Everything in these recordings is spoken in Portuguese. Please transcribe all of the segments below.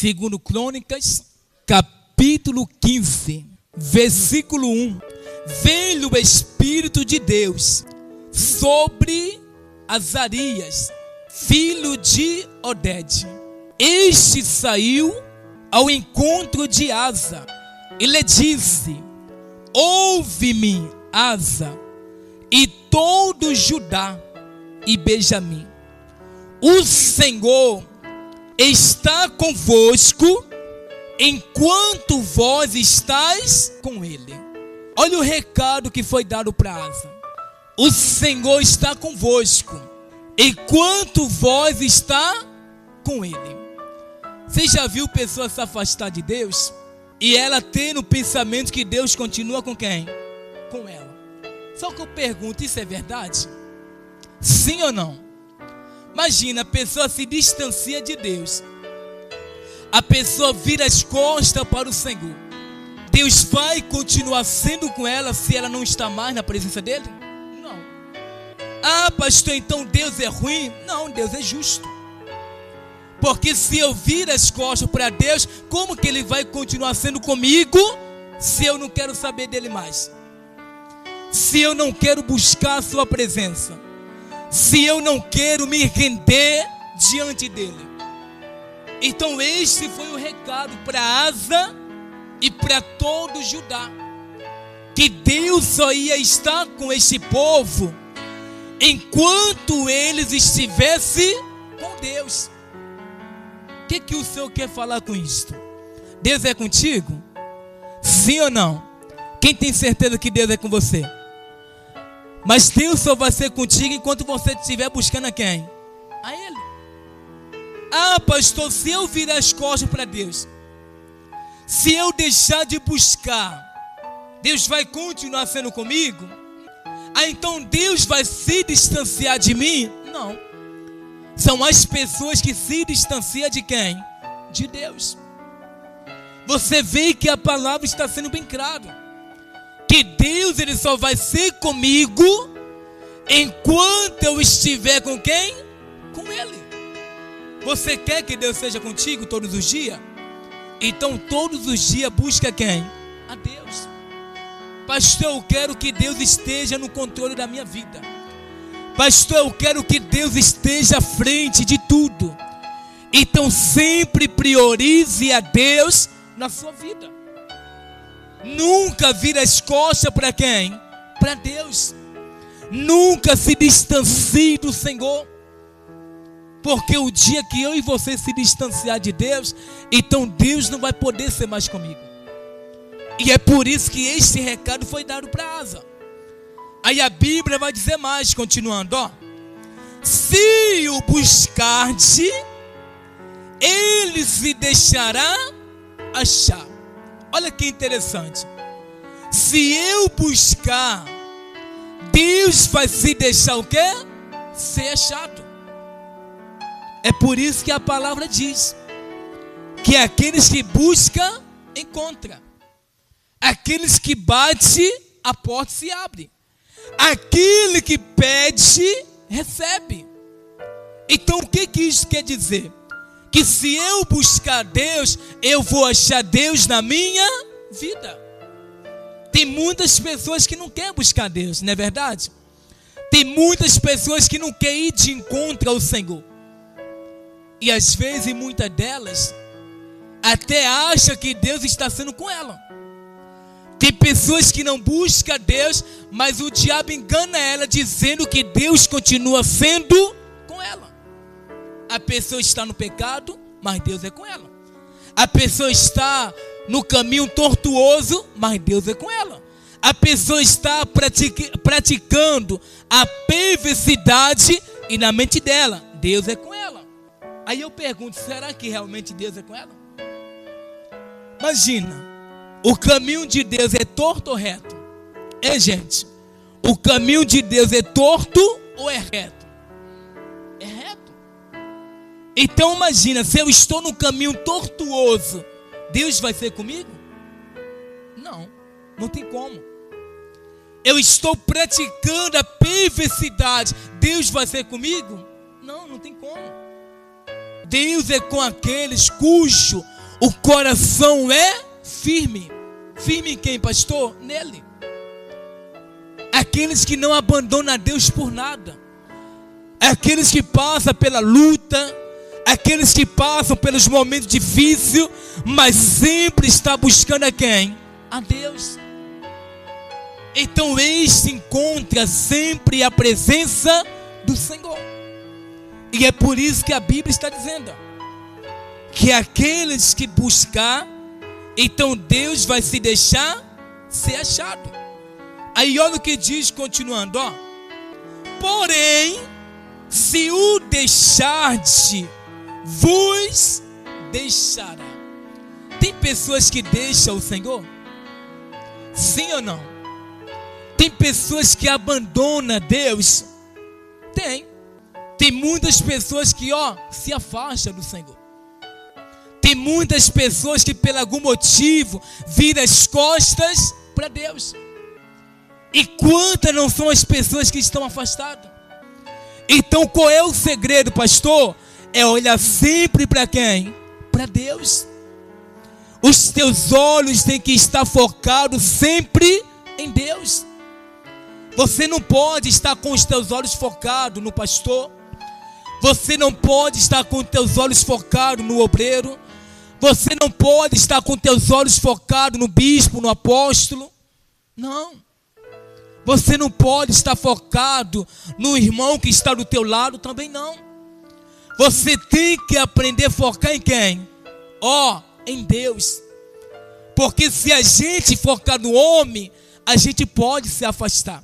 Segundo Crônicas, capítulo 15, versículo 1. Veio o Espírito de Deus sobre Azarias, filho de Oded. Este saiu ao encontro de Asa e lhe disse: ouve-me, Asa, e todo Judá e Benjamim. O Senhor está convosco enquanto vós estáis com ele. Olha o recado que foi dado para Asa. O Senhor está convosco enquanto vós está com ele. Você já viu pessoas se afastar de Deus e ela ter no pensamento que Deus continua com quem? Com ela. Só que eu pergunto, isso é verdade? Sim ou não? Imagina, a pessoa se distancia de Deus. A pessoa vira as costas para o Senhor. Deus vai continuar sendo com ela se ela não está mais na presença dele? Não. Ah, pastor, então Deus é ruim? Não, Deus é justo. Porque se eu viro as costas para Deus, como que Ele vai continuar sendo comigo se eu não quero saber dele mais? Se eu não quero buscar a sua presença? Se eu não quero me render diante dele? Então este foi o recado para Asa e para todo Judá, que Deus só ia estar com este povo enquanto eles estivessem com Deus. O que o Senhor quer falar com isto? Deus é contigo? Sim ou não? Quem tem certeza que Deus é com você? Mas Deus só vai ser contigo enquanto você estiver buscando a quem? A Ele. Ah, pastor, se eu virar as costas para Deus, se eu deixar de buscar, Deus vai continuar sendo comigo? Ah, então Deus vai se distanciar de mim? Não. São as pessoas que se distanciam de quem? De Deus. Você vê que a palavra está sendo bem clara. Que Deus, Ele só vai ser comigo enquanto eu estiver com quem? Com Ele. Você quer que Deus seja contigo todos os dias? Então todos os dias busca quem? A Deus. Pastor, eu quero que Deus esteja no controle da minha vida. Pastor, eu quero que Deus esteja à frente de tudo. Então sempre priorize a Deus na sua vida. Nunca vire as costas para quem? Para Deus. Nunca se distancie do Senhor. Porque o dia que eu e você se distanciar de Deus, então Deus não vai poder ser mais comigo. E é por isso que este recado foi dado para Asa. Aí a Bíblia vai dizer mais, continuando, ó. Se o buscarde, ele se deixará achar. Olha que interessante. Se eu buscar, Deus vai se deixar o quê? Ser achado. É por isso que a palavra diz que aqueles que buscam, encontram. Aqueles que batem, a porta se abre. Aquele que pede, recebe. Então o que isso quer dizer? Que se eu buscar Deus, eu vou achar Deus na minha vida. Tem muitas pessoas que não querem buscar Deus, não é verdade? Tem muitas pessoas que não querem ir de encontro ao Senhor. E às vezes, muitas delas até acham que Deus está sendo com ela. Tem pessoas que não buscam Deus, mas o diabo engana ela dizendo que Deus continua sendo com ela. A pessoa está no pecado, mas Deus é com ela. A pessoa está no caminho tortuoso, mas Deus é com ela. A pessoa está praticando a perversidade e na mente dela, Deus é com ela. Aí eu pergunto, será que realmente Deus é com ela? Imagina. O caminho de Deus é torto ou reto? É, gente. O caminho de Deus é torto ou é reto? É reto. Então imagina, se eu estou no caminho tortuoso, Deus vai ser comigo? Não, não tem como. Eu estou praticando a perversidade, Deus vai ser comigo? Não, não tem como. Deus é com aqueles cujo o coração é firme. Firme em quem, pastor? Nele. Aqueles que não abandonam a Deus por nada. Aqueles que passam pela luta, aqueles que passam pelos momentos difíceis, mas sempre está buscando a quem? A Deus. Então este encontra sempre a presença do Senhor. E é por isso que a Bíblia está dizendo que aqueles que buscar, então Deus vai se deixar ser achado. Aí olha o que diz continuando, ó. Porém, se o deixarde, vos deixará. Tem pessoas que deixam o Senhor? Sim ou não? Tem pessoas que abandonam Deus? Tem. Tem muitas pessoas que, se afastam do Senhor. Tem muitas pessoas que por algum motivo viram as costas para Deus. E quantas não são as pessoas que estão afastadas? Então qual é o segredo, pastor? É olhar sempre para quem? Para Deus. Os teus olhos têm que estar focados sempre em Deus. Você não pode estar com os teus olhos focados no pastor. Você não pode estar com os teus olhos focados no obreiro. Você não pode estar com os teus olhos focados no bispo, no apóstolo. Não. Você não pode estar focado no irmão que está do teu lado, também não. Você tem que aprender a focar em quem? Em Deus. Porque se a gente focar no homem, a gente pode se afastar.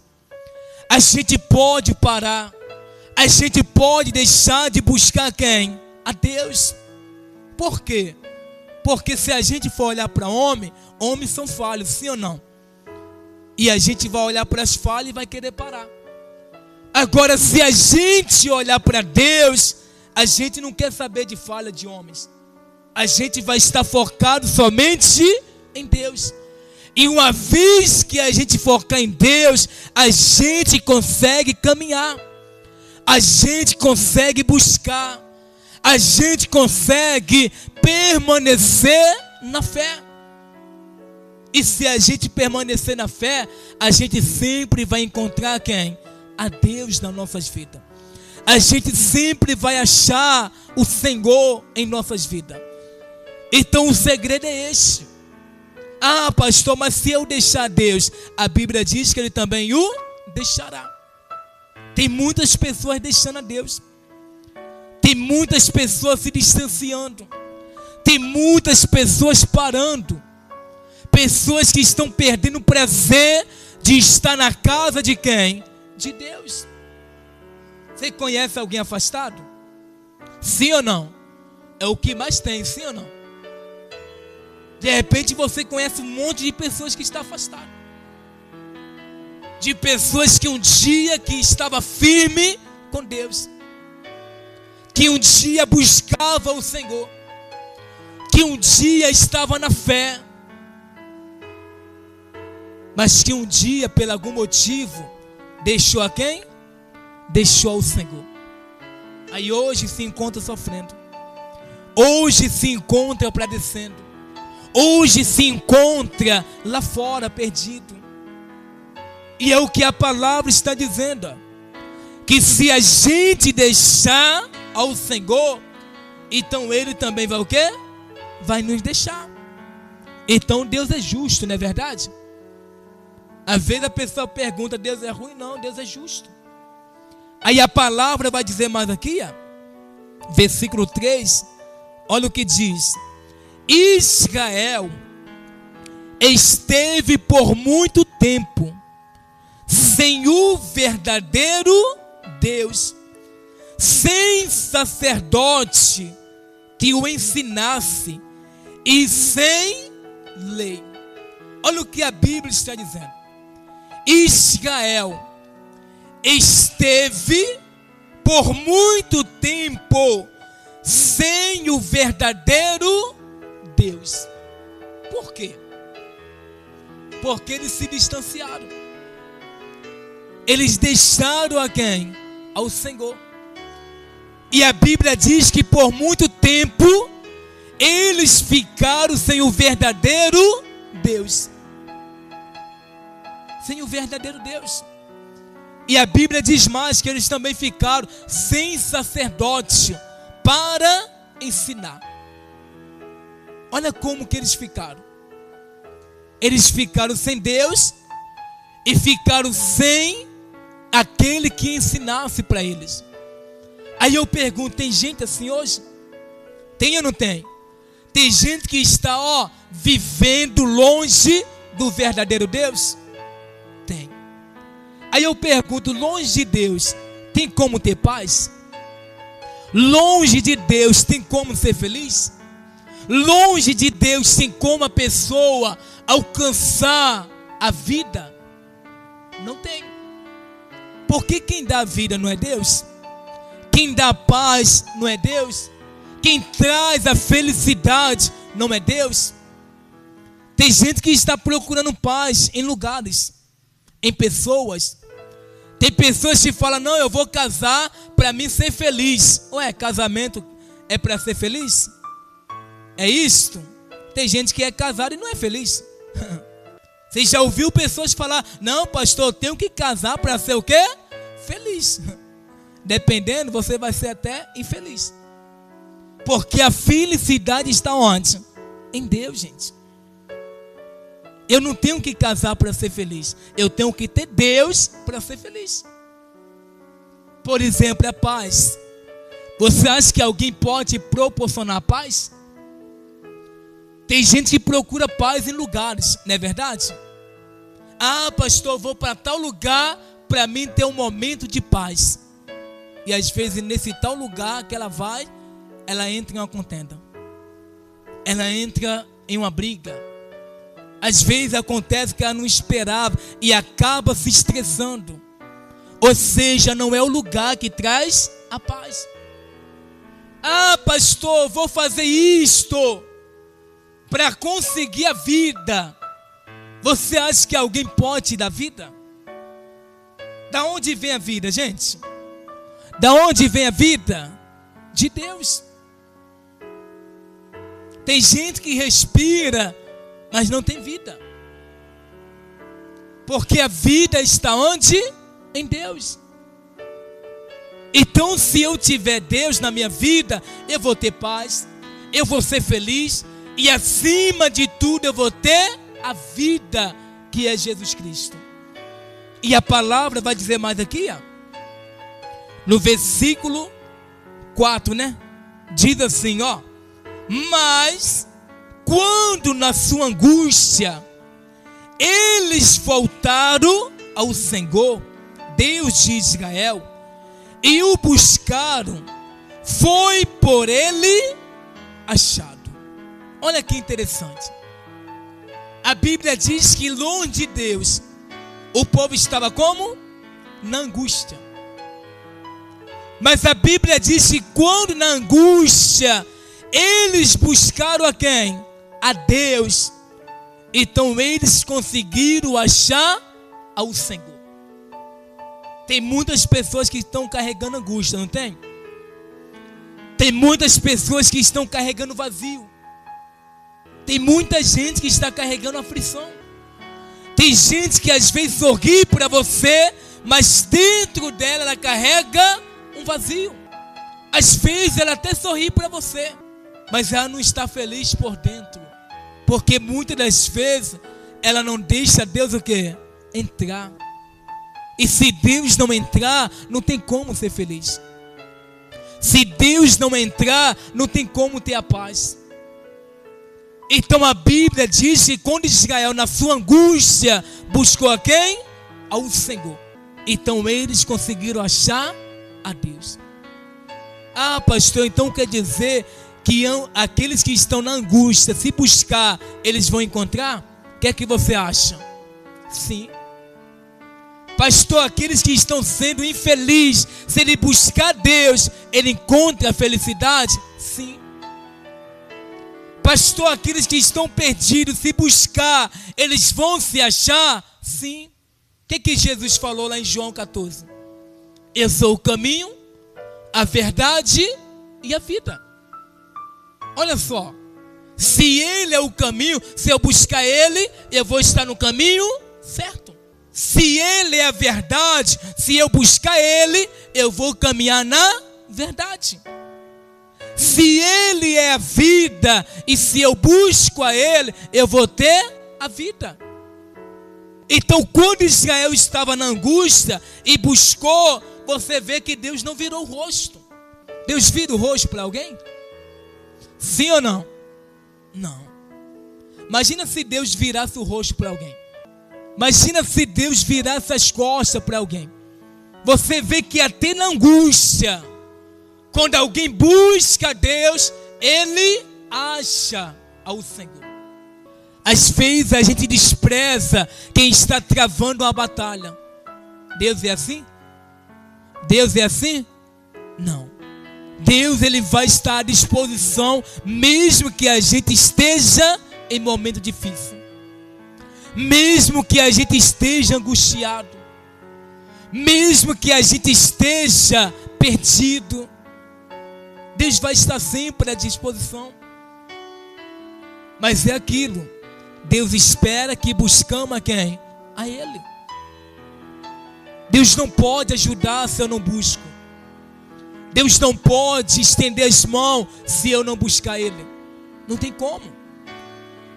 A gente pode parar. A gente pode deixar de buscar quem? A Deus. Por quê? Porque se a gente for olhar para homem, homens são falhos, sim ou não? E a gente vai olhar para as falhas e vai querer parar. Agora, se a gente olhar para Deus, a gente não quer saber de falha de homens. A gente vai estar focado somente em Deus. E uma vez que a gente focar em Deus, a gente consegue caminhar. A gente consegue buscar. A gente consegue permanecer na fé. E se a gente permanecer na fé, a gente sempre vai encontrar quem? A Deus nas nossas vidas. A gente sempre vai achar o Senhor em nossas vidas. Então o segredo é este. Pastor, mas se eu deixar Deus, a Bíblia diz que Ele também o deixará. Tem muitas pessoas deixando a Deus. Tem muitas pessoas se distanciando. Tem muitas pessoas parando. Pessoas que estão perdendo o prazer de estar na casa de quem? De Deus. Você conhece alguém afastado? Sim ou não? É o que mais tem, sim ou não? De repente você conhece um monte de pessoas que estão afastadas. De pessoas que um dia que estava firme com Deus. Que um dia buscava o Senhor. Que um dia estava na fé. Mas que um dia, por algum motivo, deixou a quem? Deixou o Senhor. Aí hoje se encontra sofrendo. Hoje se encontra padecendo. Hoje se encontra lá fora perdido. E é o que a palavra está dizendo. Que se a gente deixar ao Senhor, então Ele também vai o quê? Vai nos deixar. Então Deus é justo, não é verdade? Às vezes a pessoa pergunta, Deus é ruim? Não, Deus é justo. Aí a palavra vai dizer mais aqui, versículo 3, olha o que diz. Israel esteve por muito tempo sem o verdadeiro Deus, sem sacerdote que o ensinasse e sem lei. Olha o que a Bíblia está dizendo. Israel esteve por muito tempo sem o verdadeiro Deus. Por quê? Porque eles se distanciaram. Eles deixaram a quem? Ao Senhor. E a Bíblia diz que por muito tempo eles ficaram sem o verdadeiro Deus. Sem o verdadeiro Deus. E a Bíblia diz mais que eles também ficaram sem sacerdote para ensinar. Olha como que eles ficaram. Eles ficaram sem Deus e ficaram sem aquele que ensinasse para eles. Aí eu pergunto, tem gente assim hoje? Tem ou não tem? Tem gente que está, vivendo longe do verdadeiro Deus? Tem. Aí eu pergunto, longe de Deus, tem como ter paz? Longe de Deus, tem como ser feliz? Longe de Deus, tem como a pessoa alcançar a vida? Não tem. Porque quem dá a vida não é Deus? Quem dá a paz não é Deus? Quem traz a felicidade não é Deus? Tem gente que está procurando paz em lugares, em pessoas. Tem pessoas que falam, não, eu vou casar para mim ser feliz. Ué, casamento é para ser feliz? É isto? Tem gente que é casada e não é feliz. Você já ouviu pessoas falar, não, pastor, eu tenho que casar para ser o quê? Feliz. Dependendo, você vai ser até infeliz. Porque a felicidade está onde? Em Deus, gente. Eu não tenho que casar para ser feliz. Eu tenho que ter Deus para ser feliz. Por exemplo, a paz. Você acha que alguém pode proporcionar paz? Tem gente que procura paz em lugares, não é verdade? Ah, pastor, eu vou para tal lugar para mim ter um momento de paz. E às vezes nesse tal lugar que ela vai, ela entra em uma contenda. Ela entra em uma briga. Às vezes acontece que ela não esperava e acaba se estressando. Ou seja, não é o lugar que traz a paz. Ah, pastor, vou fazer isto para conseguir a vida. Você acha que alguém pode dar vida? Da onde vem a vida, gente? Da onde vem a vida? De Deus. Tem gente que respira, mas não tem vida. Porque a vida está onde? Em Deus. Então, se eu tiver Deus na minha vida, eu vou ter paz, eu vou ser feliz, e acima de tudo eu vou ter a vida que é Jesus Cristo. E a palavra vai dizer mais aqui, no versículo 4, diz assim, mas quando na sua angústia eles voltaram ao Senhor, Deus de Israel, e o buscaram, foi por ele achado. Olha que interessante. A Bíblia diz que longe de Deus, o povo estava como? Na angústia. Mas a Bíblia diz que quando na angústia eles buscaram a quem? A Deus. Então eles conseguiram achar ao Senhor. Tem muitas pessoas que estão carregando angústia, não tem? Tem muitas pessoas que estão carregando vazio. Tem muita gente que está carregando aflição. Tem gente que às vezes sorri para você, mas dentro dela ela carrega um vazio. Às vezes ela até sorri para você, mas ela não está feliz por dentro. Porque muitas das vezes ela não deixa Deus o quê? Entrar. E se Deus não entrar, não tem como ser feliz. Se Deus não entrar, não tem como ter a paz. Então a Bíblia diz que quando Israel na sua angústia buscou a quem? Ao Senhor. Então eles conseguiram achar a Deus. Ah, pastor, então quer dizer que aqueles que estão na angústia, se buscar, eles vão encontrar? O que é que você acha? Sim. Pastor, aqueles que estão sendo infelizes, se ele buscar Deus, ele encontra a felicidade? Sim. Pastor, aqueles que estão perdidos, se buscar, eles vão se achar? Sim. O que Jesus falou lá em João 14? Eu sou o caminho, a verdade e a vida. Olha só, se Ele é o caminho, se eu buscar Ele, eu vou estar no caminho certo. Se Ele é a verdade, se eu buscar Ele, eu vou caminhar na verdade. Se Ele é a vida, e se eu busco a Ele, eu vou ter a vida. Então, quando Israel estava na angústia e buscou, você vê que Deus não virou o rosto. Deus vira o rosto para alguém? Sim ou não? Não. Imagina se Deus virasse o rosto para alguém. Imagina se Deus virasse as costas para alguém. Você vê que até na angústia, quando alguém busca a Deus, Ele acha ao Senhor. Às vezes a gente despreza quem está travando uma batalha. Deus é assim? Deus é assim? Não. Deus, Ele vai estar à disposição, mesmo que a gente esteja em momento difícil. Mesmo que a gente esteja angustiado. Mesmo que a gente esteja perdido. Deus vai estar sempre à disposição. Mas é aquilo. Deus espera que buscamos a quem? A Ele. Deus não pode ajudar se eu não busco. Deus não pode estender as mãos se eu não buscar Ele. Não tem como.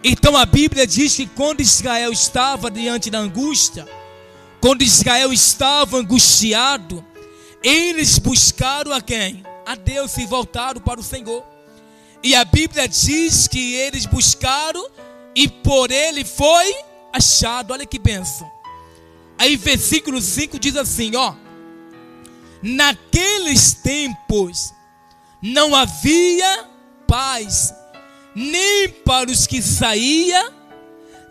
Então a Bíblia diz que quando Israel estava diante da angústia, quando Israel estava angustiado, eles buscaram a quem? A Deus, e voltaram para o Senhor. E a Bíblia diz que eles buscaram e por Ele foi achado. Olha que bênção. Aí versículo 5 diz assim, ó: naqueles tempos não havia paz, nem para os que saíam,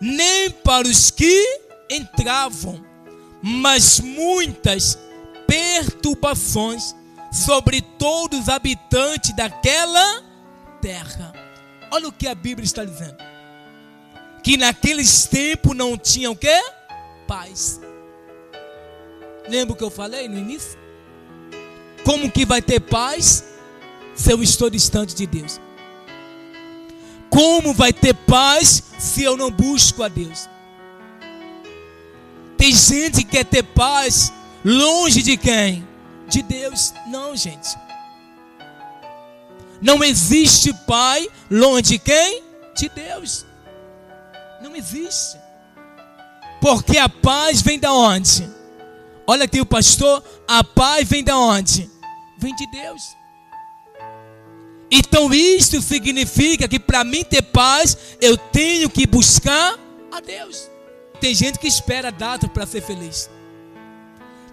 nem para os que entravam, mas muitas perturbações sobre todos os habitantes daquela terra. Olha o que a Bíblia está dizendo. Que naqueles tempos não tinha o quê? Paz. Lembra o que eu falei no início? Como que vai ter paz se eu estou distante de Deus? Como vai ter paz se eu não busco a Deus? Tem gente que quer ter paz longe de quem? De Deus. Não, gente. Não existe paz longe de quem? De Deus. Não existe. Porque a paz vem da onde? Olha aqui o pastor, a paz vem da onde? Vem de Deus. Então isso significa que para mim ter paz, eu tenho que buscar a Deus. Tem gente que espera data para ser feliz.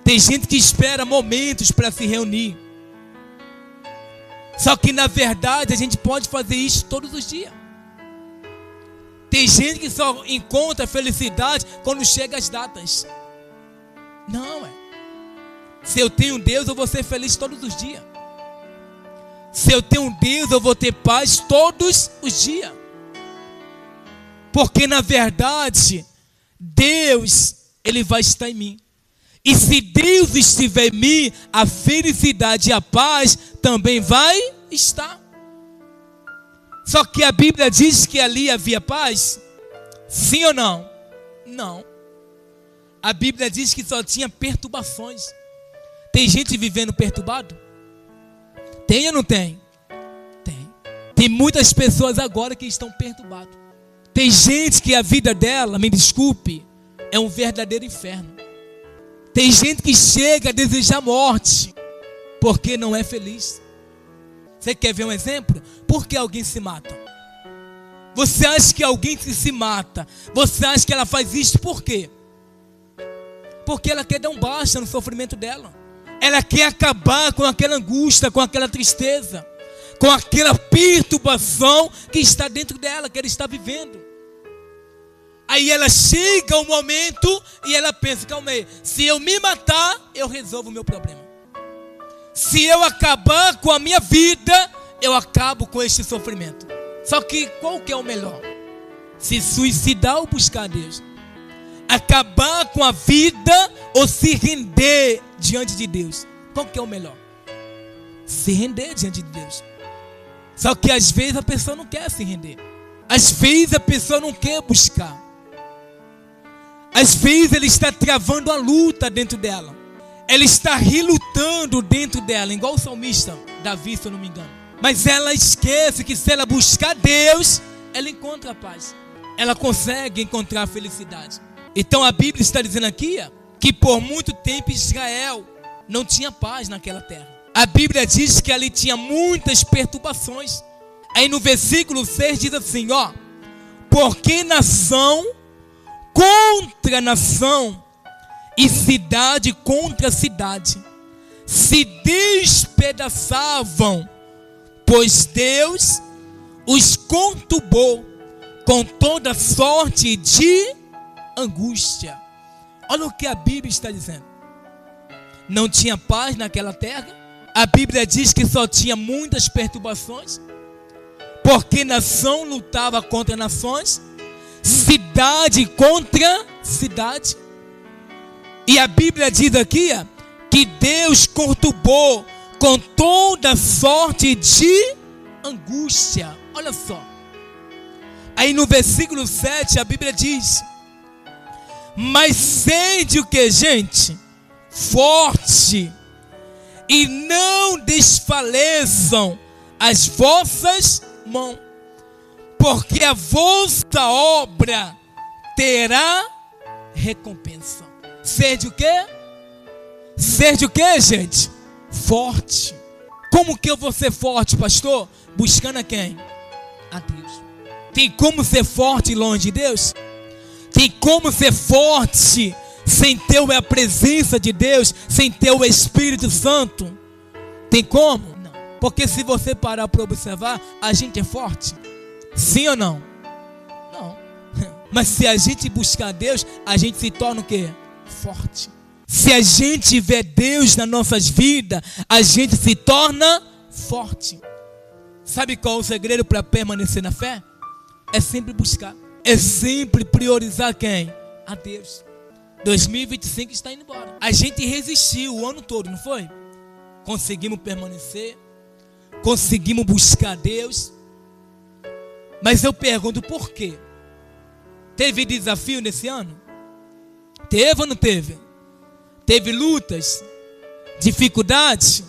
Tem gente que espera momentos para se reunir. Só que na verdade a gente pode fazer isso todos os dias. Tem gente que só encontra felicidade quando chega as datas. Não, se eu tenho Deus, eu vou ser feliz todos os dias. Se eu tenho Deus, eu vou ter paz todos os dias. Porque na verdade, Deus, Ele vai estar em mim. E se Deus estiver em mim, a felicidade e a paz também vai estar. Só que a Bíblia diz que ali havia paz? Sim ou não? Não. A Bíblia diz que só tinha perturbações. Tem gente vivendo perturbado? Tem ou não tem? Tem. Tem muitas pessoas agora que estão perturbadas. Tem gente que a vida dela, me desculpe, é um verdadeiro inferno. Tem gente que chega a desejar morte porque não é feliz. Você quer ver um exemplo? Por que alguém se mata? Você acha que alguém que se mata, você acha que ela faz isso por quê? Porque ela quer dar um basta no sofrimento dela. Ela quer acabar com aquela angústia, com aquela tristeza, com aquela perturbação que está dentro dela, que ela está vivendo. Aí ela chega ao momento e ela pensa, calma aí, se eu me matar, eu resolvo o meu problema. Se eu acabar com a minha vida, eu acabo com este sofrimento. Só que qual que é o melhor? Se suicidar ou buscar a Deus? Acabar com a vida ou se render diante de Deus? Qual que é o melhor? se render diante de Deus. Só que às vezes a pessoa não quer se render. Às vezes a pessoa não quer buscar. Às vezes ela está travando a luta dentro dela. Ela está relutando dentro dela, igual o salmista Davi, se eu não me engano. Mas ela esquece que se ela buscar Deus, ela encontra a paz. Ela consegue encontrar a felicidade. Então a Bíblia está dizendo aqui que por muito tempo Israel não tinha paz naquela terra. A Bíblia diz que ali tinha muitas perturbações. Aí no versículo 6 diz assim, porque nação contra nação e cidade contra cidade se despedaçavam, pois Deus os conturbou com toda sorte de angústia. Olha o que a Bíblia está dizendo. Não tinha paz naquela terra. A Bíblia diz que só tinha muitas perturbações, porque nação lutava contra nações, cidade contra cidade. E a Bíblia diz aqui que Deus conturbou com toda sorte de angústia. Olha só. Aí no versículo 7 a Bíblia diz: mas sede o que, gente? Forte, e não desfaleçam as vossas mãos, porque a vossa obra terá recompensa. Sede o quê? Sede o quê, gente? Forte. Como que eu vou ser forte, pastor? Buscando a quem? A Deus. Tem como ser forte longe de Deus? Tem como ser forte sem ter a presença de Deus, sem ter o Espírito Santo? Tem como? Não. Porque se você parar para observar, a gente é forte. Sim ou não? Não. Mas se a gente buscar Deus, a gente se torna o quê? Forte. Se a gente vê Deus nas nossas vidas, a gente se torna forte. Sabe qual é o segredo para permanecer na fé? É sempre buscar. É sempre priorizar quem? A Deus. 2025 está indo embora. A gente resistiu o ano todo, não foi? Conseguimos permanecer, conseguimos buscar Deus. Mas eu pergunto, por quê? Teve desafio nesse ano? Teve ou não teve? Teve lutas, dificuldades?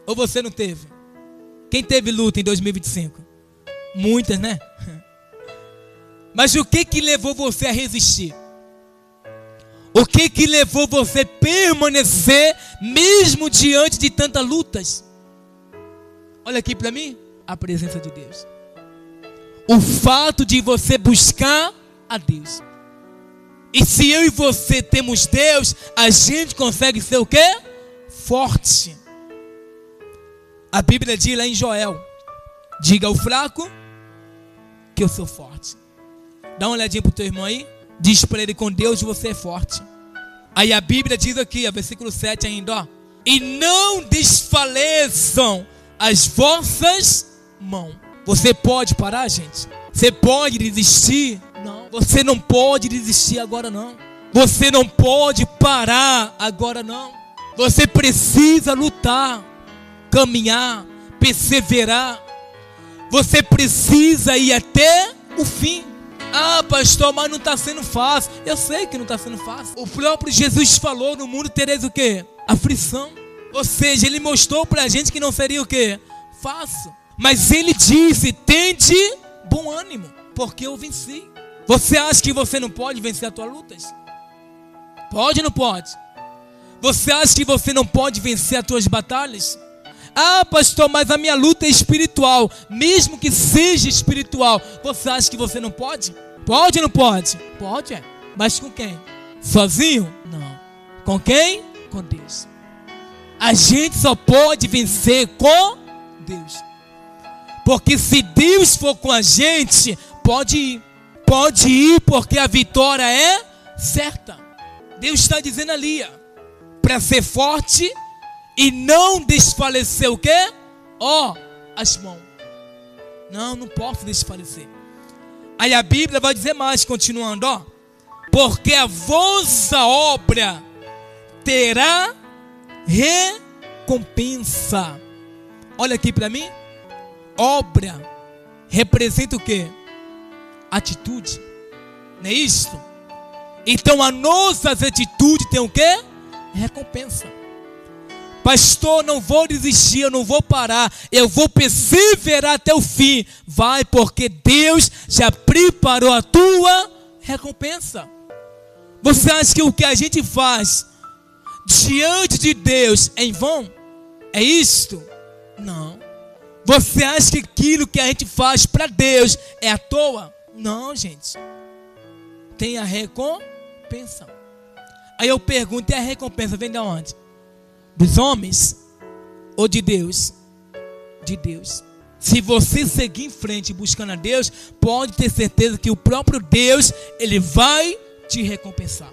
Ou você não teve? Quem teve luta em 2025? Muitas, né? Mas o que levou você a resistir? O que levou você a permanecer mesmo diante de tantas lutas? Olha aqui para mim, a presença de Deus. O fato de você buscar a Deus. E se eu e você temos Deus, a gente consegue ser o quê? Forte. A Bíblia diz lá em Joel: diga ao fraco que eu sou forte. Dá uma olhadinha pro teu irmão aí. Diz para ele: com Deus você é forte. Aí a Bíblia diz aqui, versículo 7 ainda, e não desfaleçam as vossas mãos. Você pode parar, gente? Você pode desistir? Não. Você não pode desistir agora, não. Você não pode parar agora, não. Você precisa lutar, caminhar, perseverar. Você precisa ir até o fim. Ah, pastor, mas não está sendo fácil. Eu sei que não está sendo fácil. O próprio Jesus falou: no mundo tereis o quê? Aflição. Ou seja, ele mostrou para a gente que não seria o quê? Fácil. Mas ele disse: tende bom ânimo, porque eu venci. Você acha que você não pode vencer as tuas lutas? Pode ou não pode? Você acha que você não pode vencer as tuas batalhas? Ah, pastor, mas a minha luta é espiritual. Mesmo que seja espiritual, você acha que você não pode? Pode ou não pode? Pode, é. Mas com quem? Sozinho? Não. Com quem? Com Deus. A gente só pode vencer com Deus. Porque se Deus for com a gente, pode ir. Pode ir, porque a vitória é certa. Deus está dizendo ali, para ser forte e não desfalecer o quê? As mãos. Não posso desfalecer. Aí a Bíblia vai dizer mais, continuando, porque a vossa obra terá recompensa. Olha aqui para mim. Obra representa o quê? Atitude. Não é isso? Então a nossa atitude tem o quê? Recompensa. Pastor, não vou desistir, eu não vou parar, eu vou perseverar até o fim. Vai, porque Deus já preparou a tua recompensa. Você acha que o que a gente faz diante de Deus é em vão? É isto? Não. Você acha que aquilo que a gente faz para Deus é à toa? Não, gente. Tem a recompensa. Aí eu pergunto, e a recompensa vem de onde? Dos homens ou de Deus? De Deus. Se você seguir em frente buscando a Deus, pode ter certeza que o próprio Deus, Ele vai te recompensar.